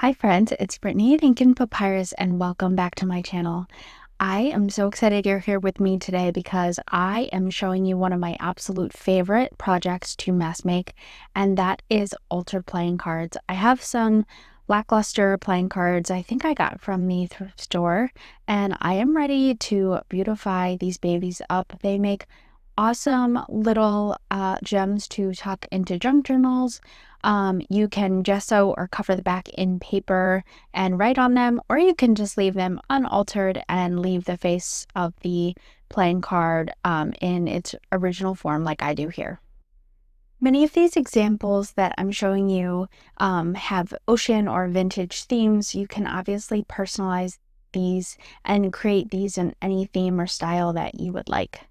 Hi friends, it's Brittany at Ink and Papyrus and welcome back to my channel. I am so excited you're here with me today because I am showing you one of my absolute favorite projects to mass make, and that is altered playing cards. I have some lackluster playing cards I think I got from the thrift store, and I am ready to beautify these babies up. They make awesome little gems to tuck into junk journals. You can gesso or cover the back in paper and write on them, or you can just leave them unaltered and leave the face of the playing card in its original form like I do here. Many of these examples that I'm showing you have ocean or vintage themes. You can obviously personalize these and create these in any theme or style that you would like.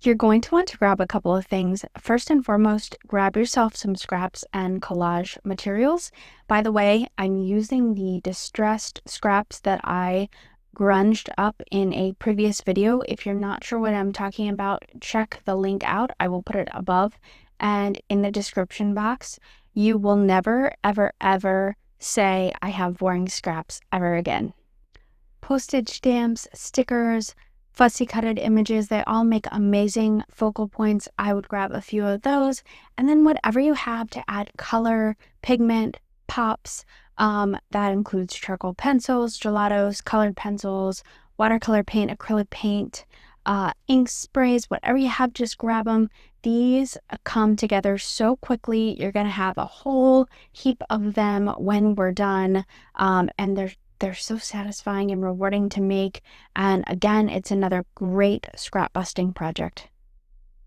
You're going to want to grab a couple of things. First and foremost, grab yourself some scraps and collage materials. By the way, I'm using the distressed scraps that I grunged up in a previous video. If you're not sure what I'm talking about, check the link out. I will put it above and in the description box. You will never, ever, ever say I have boring scraps ever again. Postage stamps, stickers, fussy cutted images, they all make amazing focal points. I would grab a few of those, and then whatever you have to add color, pigment, pops. That includes charcoal pencils, gelatos, colored pencils, watercolor paint, acrylic paint, ink sprays, whatever you have, just grab them. These come together so quickly. You're gonna have a whole heap of them when we're done, and they're so satisfying and rewarding to make. And again, it's another great scrap busting project.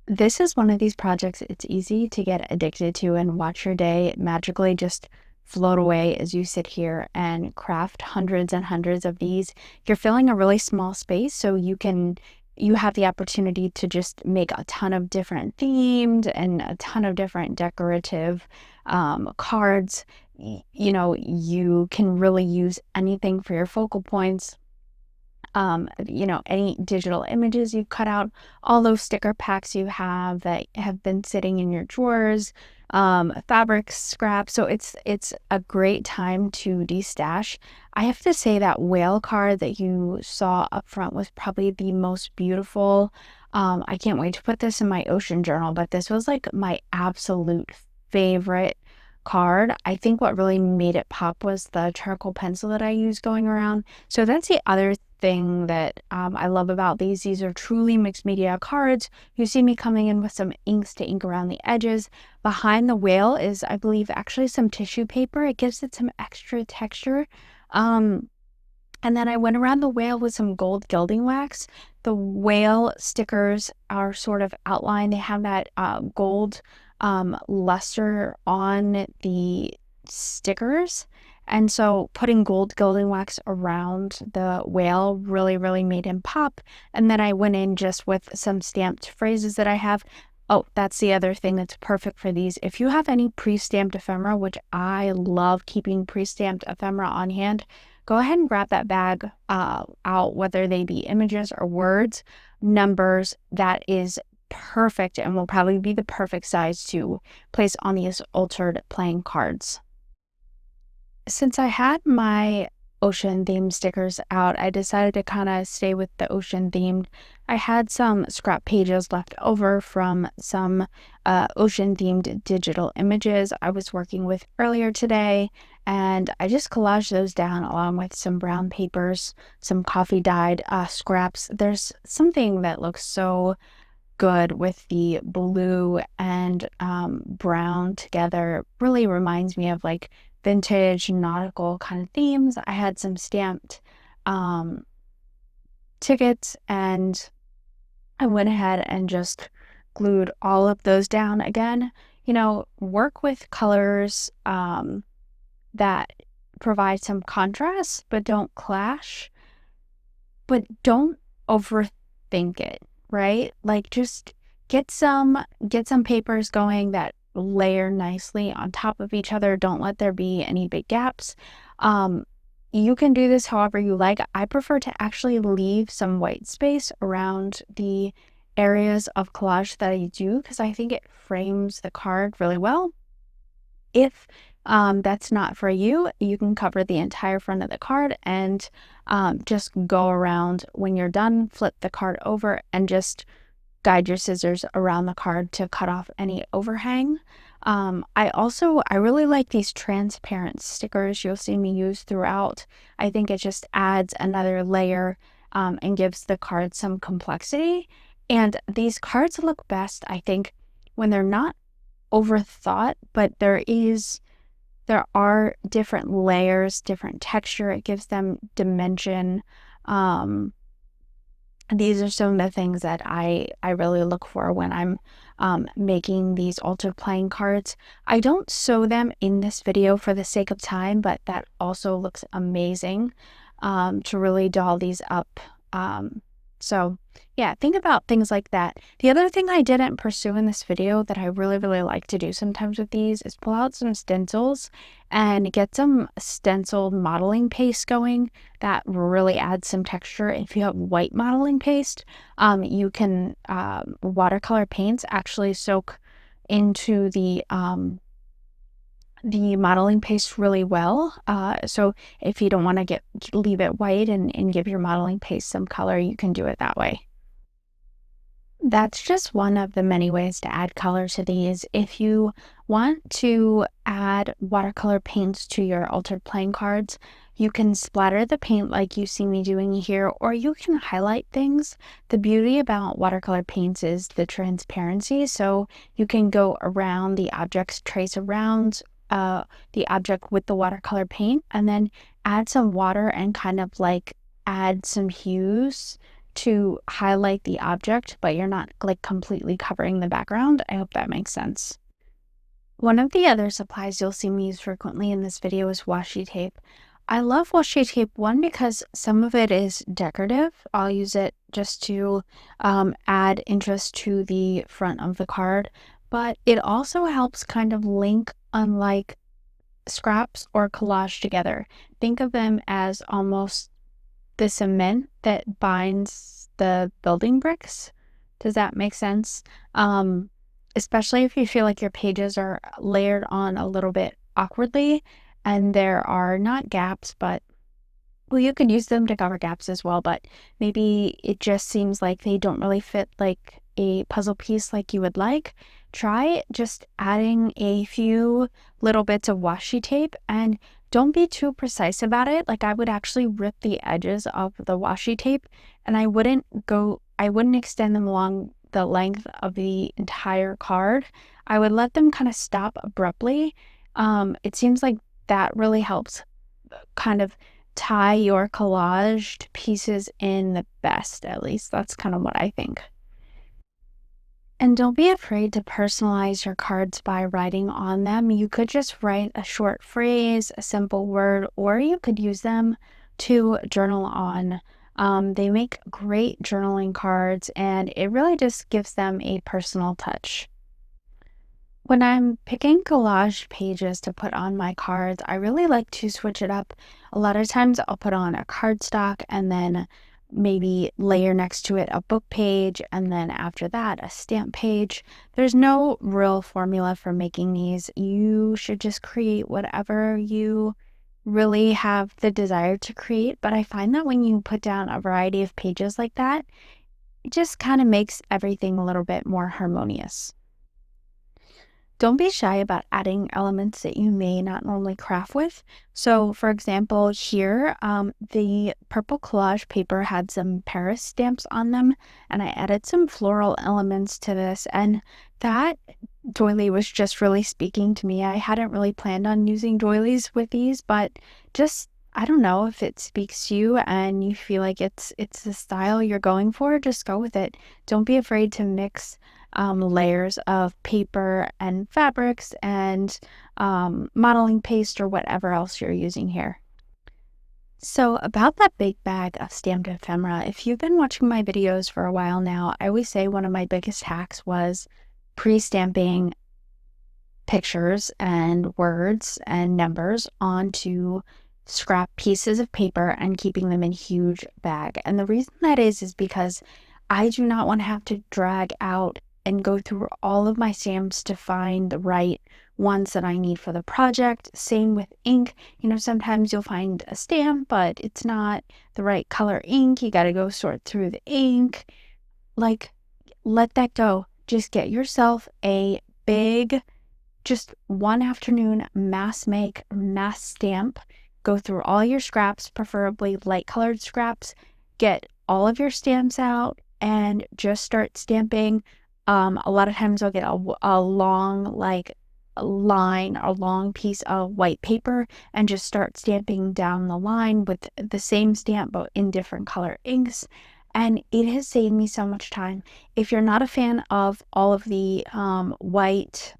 This is one of these projects it's easy to get addicted to and watch your day magically just float away as you sit here and craft hundreds and hundreds of these. You're filling a really small space, so you have the opportunity to just make a ton of different themed and a ton of different decorative cards. You know, you can really use anything for your focal points. Any digital images you cut out, all those sticker packs you have that have been sitting in your drawers, fabric scraps. So it's a great time to destash. I have to say that whale card that you saw up front was probably the most beautiful. I can't wait to put this in my ocean journal, but this was like my absolute favorite card. I think what really made it pop was the charcoal pencil that I used going around. So that's the other thing that I love about these. These are truly mixed media cards. You see me coming in with some inks to ink around the edges. Behind the whale is, I believe, actually some tissue paper. It gives it some extra texture. And then I went around the whale with some gold gilding wax. The whale stickers are sort of outlined. They have that gold luster on the stickers. And so putting gold gilding wax around the whale really made him pop. And then I went in just with some stamped phrases that I have. Oh, that's the other thing that's perfect for these. If you have any pre-stamped ephemera, which I love keeping pre-stamped ephemera on hand, go ahead and grab that bag out, whether they be images or words, numbers. That is perfect and will probably be the perfect size to place on these altered playing cards. Since I had my ocean themed stickers out, I decided to kind of stay with the ocean themed. I had some scrap pages left over from some ocean themed digital images I was working with earlier today, and I just collaged those down along with some brown papers, some coffee dyed scraps. There's something that looks so good with the blue and brown together. Really reminds me of like vintage nautical kind of themes. I had some stamped tickets, and I went ahead and just glued all of those down. Again, work with colors that provide some contrast but don't clash, but don't overthink it, right? Like just get some papers going that layer nicely on top of each other. Don't let there be any big gaps. You can do this however you like. I prefer to actually leave some white space around the areas of collage that I do because I think it frames the card really well. If that's not for you, you can cover the entire front of the card and just go around. When you're done, flip the card over and just guide your scissors around the card to cut off any overhang. I really like these transparent stickers you'll see me use throughout. I think it just adds another layer and gives the card some complexity. And these cards look best, I think, when they're not overthought, but there are different layers, different texture. It gives them dimension. Um, these are some of the things that I really look for when I'm making these altered playing cards. I don't sew them in this video for the sake of time, but that also looks amazing to really doll these up. So yeah, think about things like that. The other thing I didn't pursue in this video that I really like to do sometimes with these is pull out some stencils and get some stenciled modeling paste going. That really adds some texture. If you have white modeling paste, you can watercolor paints actually soak into the modeling paste really well. So if you don't want to leave it white and give your modeling paste some color, you can do it that way. That's just one of the many ways to add color to these. If you want to add watercolor paints to your altered playing cards, you can splatter the paint like you see me doing here, or you can highlight things. The beauty about watercolor paints is the transparency, so you can go around the objects, trace around the object with the watercolor paint, and then add some water and kind of like add some hues to highlight the object, but you're not like completely covering the background. I hope that makes sense. One of the other supplies you'll see me use frequently in this video is washi tape. I love washi tape, one, because some of it is decorative. I'll use it just to add interest to the front of the card, but it also helps kind of link unlike scraps or collage together. Think of them as almost the cement that binds the building bricks. Does that make sense? Especially if you feel like your pages are layered on a little bit awkwardly and there are not gaps, but well, you could use them to cover gaps as well, but maybe it just seems like they don't really fit like a puzzle piece like you would like. Try just adding a few little bits of washi tape and don't be too precise about it. Like I would actually rip the edges of the washi tape and I wouldn't extend them along the length of the entire card. I would let them kind of stop abruptly. It seems like that really helps kind of tie your collaged pieces in the best, at least. That's kind of what I think. And don't be afraid to personalize your cards by writing on them. You could just write a short phrase, a simple word, or you could use them to journal on. They make great journaling cards, and it really just gives them a personal touch. When I'm picking collage pages to put on my cards, I really like to switch it up. A lot of times I'll put on a cardstock and then maybe layer next to it a book page, and then after that a stamp page. There's no real formula for making these. You should just create whatever you really have the desire to create, but I find that when you put down a variety of pages like that, it just kind of makes everything a little bit more harmonious. Don't be shy about adding elements that you may not normally craft with. So for example, here, the purple collage paper had some Paris stamps on them, and I added some floral elements to this, and that doily was just really speaking to me. I hadn't really planned on using doilies with these, but just, I don't know, if it speaks to you and you feel like it's the style you're going for, just go with it. Don't be afraid to mix layers of paper and fabrics and modeling paste or whatever else you're using here. So about that big bag of stamped ephemera, if you've been watching my videos for a while now, I always say one of my biggest hacks was pre-stamping pictures and words and numbers onto scrap pieces of paper and keeping them in a huge bag. And the reason that is because I do not want to have to drag out and go through all of my stamps to find the right ones that I need for the project. Same with ink. Sometimes you'll find a stamp, but it's not the right color ink. You got to go sort through the ink. Like, let that go. Just get yourself a big, just one afternoon mass make, mass stamp. Go through all your scraps, preferably light colored scraps. Get all of your stamps out and just start stamping. A lot of times I'll get a long, like, line, a long piece of white paper, and just start stamping down the line with the same stamp but in different color inks. And it has saved me so much time. If you're not a fan of all of the white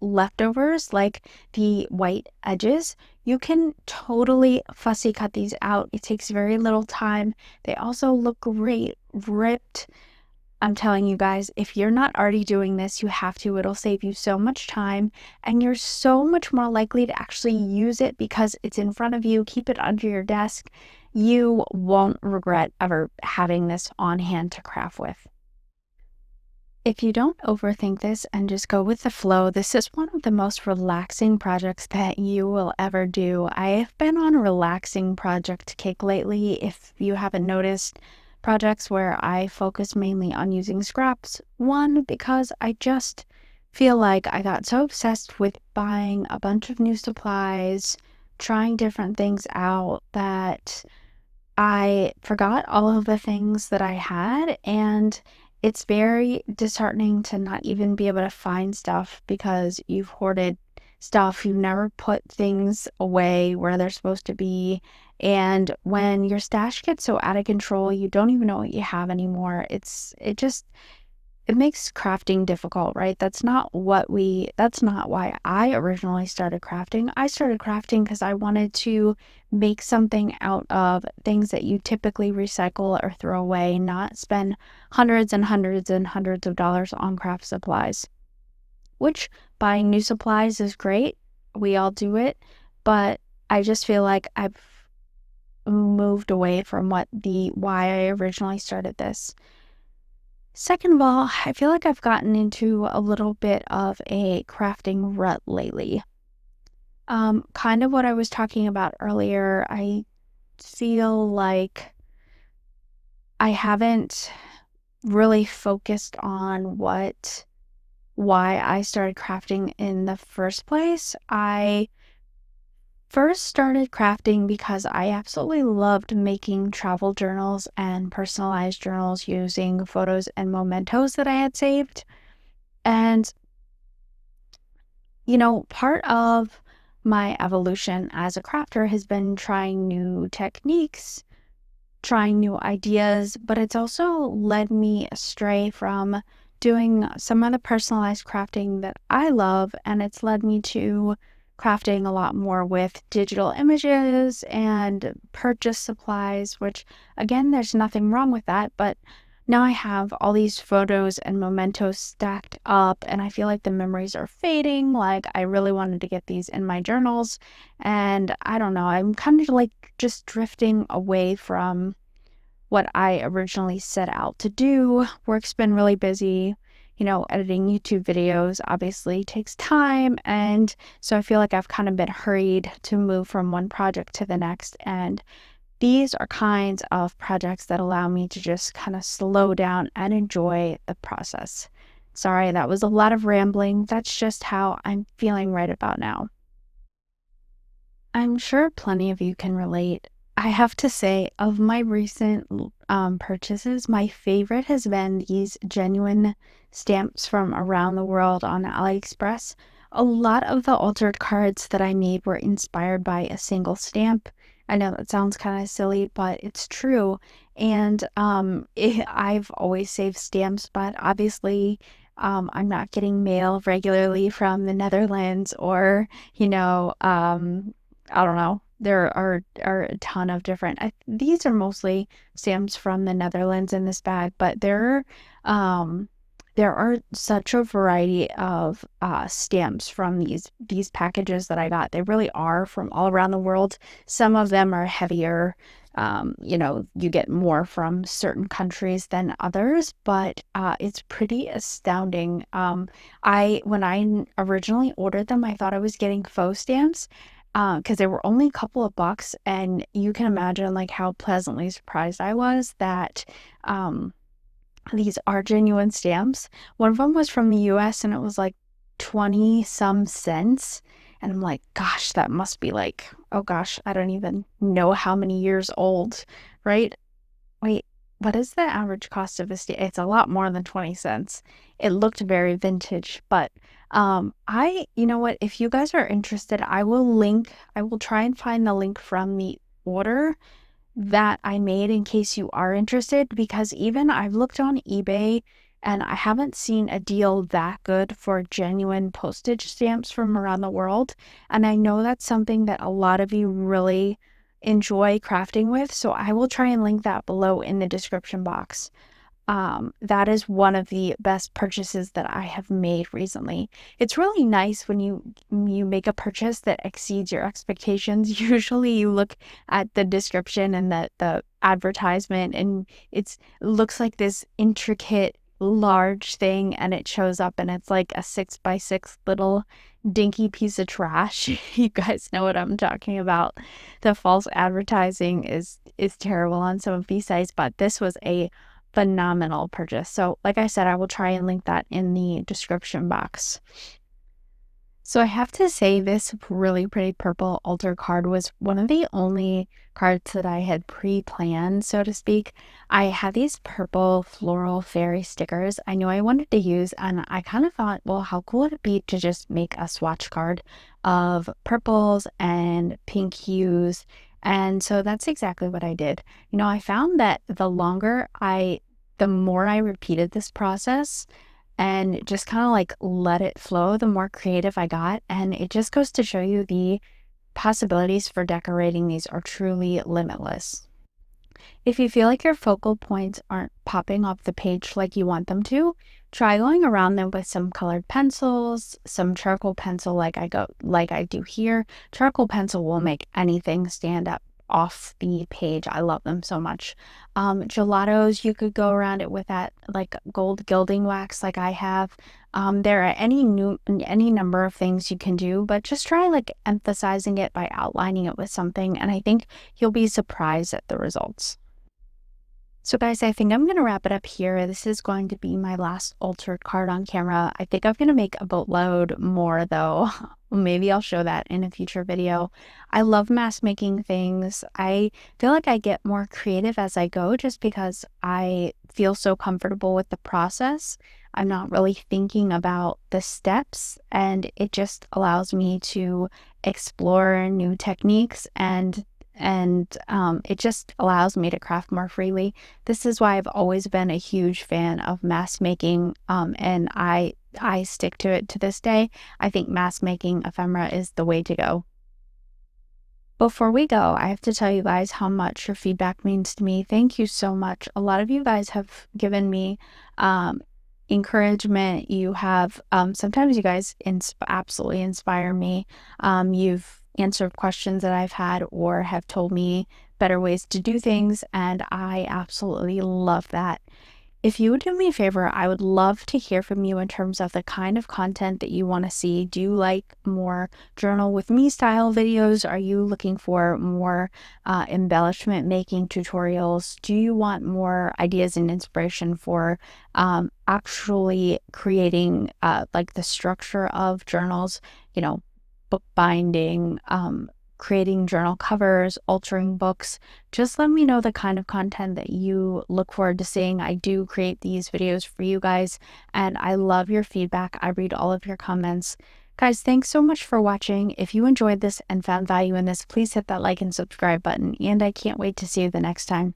leftovers, like the white edges, you can totally fussy cut these out. It takes very little time. They also look great ripped. I'm telling you guys, if you're not already doing this, you have to. It'll save you so much time, and you're so much more likely to actually use it because it's in front of you. Keep it under your desk. You won't regret ever having this on hand to craft with. If you don't overthink this and just go with the flow, this is one of the most relaxing projects that you will ever do. I have been on a relaxing project kick lately. If you haven't noticed, projects where I focus mainly on using scraps. One, because I just feel like I got so obsessed with buying a bunch of new supplies, trying different things out, that I forgot all of the things that I had, and it's very disheartening to not even be able to find stuff because you've hoarded stuff. You've never put things away where they're supposed to be. And when your stash gets so out of control, you don't even know what you have anymore. It makes crafting difficult, right? That's not why I originally started crafting. I started crafting because I wanted to make something out of things that you typically recycle or throw away, not spend hundreds and hundreds and hundreds of dollars on craft supplies. Which, buying new supplies is great. We all do it, but I just feel like I've moved away from why I originally started this. Second of all, I feel like I've gotten into a little bit of a crafting rut lately. Kind of what I was talking about earlier. I feel like I haven't really focused on why I started crafting in the first place. I first started crafting because I absolutely loved making travel journals and personalized journals using photos and mementos that I had saved. And, part of my evolution as a crafter has been trying new techniques, trying new ideas, but it's also led me astray from doing some of the personalized crafting that I love, and it's led me to crafting a lot more with digital images and purchase supplies, which, again, there's nothing wrong with that, but now I have all these photos and mementos stacked up, and I feel like the memories are fading. Like, I really wanted to get these in my journals, and I don't know, I'm kind of like just drifting away from what I originally set out to do. Work's been really busy. Editing YouTube videos obviously takes time. And so I feel like I've kind of been hurried to move from one project to the next. And these are kinds of projects that allow me to just kind of slow down and enjoy the process. Sorry, that was a lot of rambling. That's just how I'm feeling right about now. I'm sure plenty of you can relate. I have to say, of my recent purchases, my favorite has been these genuine stamps from around the world on AliExpress. A lot of the altered cards that I made were inspired by a single stamp. I know that sounds kind of silly, but it's true. And I've always saved stamps, but obviously, I'm not getting mail regularly from the Netherlands or, I don't know. There are a ton of different. These are mostly stamps from the Netherlands in this bag, but um there are such a variety of stamps from these packages that I got. They really are from all around the world. Some of them are heavier You get more from certain countries than others, but it's pretty astounding. When I originally ordered them, I thought I was getting faux stamps because they were only a couple of bucks, and you can imagine like how pleasantly surprised I was that um, these are genuine stamps. One of them was from the US and it was like 20 some cents. And I'm like, gosh, that must be like, oh gosh, I don't even know how many years old, right? Wait, what is the average cost of a stamp? It's a lot more than 20 cents. It looked very vintage, but you know what, if you guys are interested, I will try and find the link from the order that I made in case you are interested, because even I've looked on eBay and I haven't seen a deal that good for genuine postage stamps from around the world. And I know that's something that a lot of you really enjoy crafting with. So I will try and link that below in the description box. That is one of the best purchases that I have made recently. It's really nice when you make a purchase that exceeds your expectations. Usually you look at the description and the advertisement and it looks like this intricate large thing, and it shows up and it's like a 6x6 little dinky piece of trash. You guys know what I'm talking about. The false advertising is terrible on some of these sites, but this was a phenomenal purchase. So like I said, I will try and link that in the description box. So I have to say, this really pretty purple altar card was one of the only cards that I had pre-planned, so to speak. I had these purple floral fairy stickers I knew I wanted to use, and I kind of thought, well, how cool would it be to just make a swatch card of purples and pink hues? And so that's exactly what I did. I found that the more I repeated this process, and just kind of like let it flow, the more creative I got. And it just goes to show you the possibilities for decorating these are truly limitless. If you feel like your focal points aren't popping off the page like you want them to, try going around them with some colored pencils, some charcoal pencil like I do here. Charcoal pencil will make anything stand up off the page. I love them so much. Gelatos, you could go around it with that like gold gilding wax like I have. There are any number of things you can do, but just try like emphasizing it by outlining it with something, and I think you'll be surprised at the results. So guys, I think I'm going to wrap it up here. This is going to be my last altered card on camera. I think I'm going to make a boatload more though. Maybe I'll show that in a future video. I love mask making things. I feel like I get more creative as I go just because I feel so comfortable with the process. I'm not really thinking about the steps, and it just allows me to explore new techniques, and it just allows me to craft more freely. This is why I've always been a huge fan of mask making, and I stick to it to this day. I think mask making ephemera is the way to go. Before we go, I have to tell you guys how much your feedback means to me. Thank you so much. A lot of you guys have given me encouragement. You have sometimes you guys absolutely inspire me. You've answered questions that I've had or have told me better ways to do things, and I absolutely love that. If you would do me a favor, I would love to hear from you in terms of the kind of content that you want to see. Do you like more journal with me style videos? Are you looking for more embellishment making tutorials? Do you want more ideas and inspiration for actually creating like the structure of journals, bookbinding, creating journal covers, altering books? Just let me know the kind of content that you look forward to seeing. I do create these videos for you guys, and I love your feedback. I read all of your comments. Guys, thanks so much for watching. If you enjoyed this and found value in this, please hit that like and subscribe button, and I can't wait to see you the next time.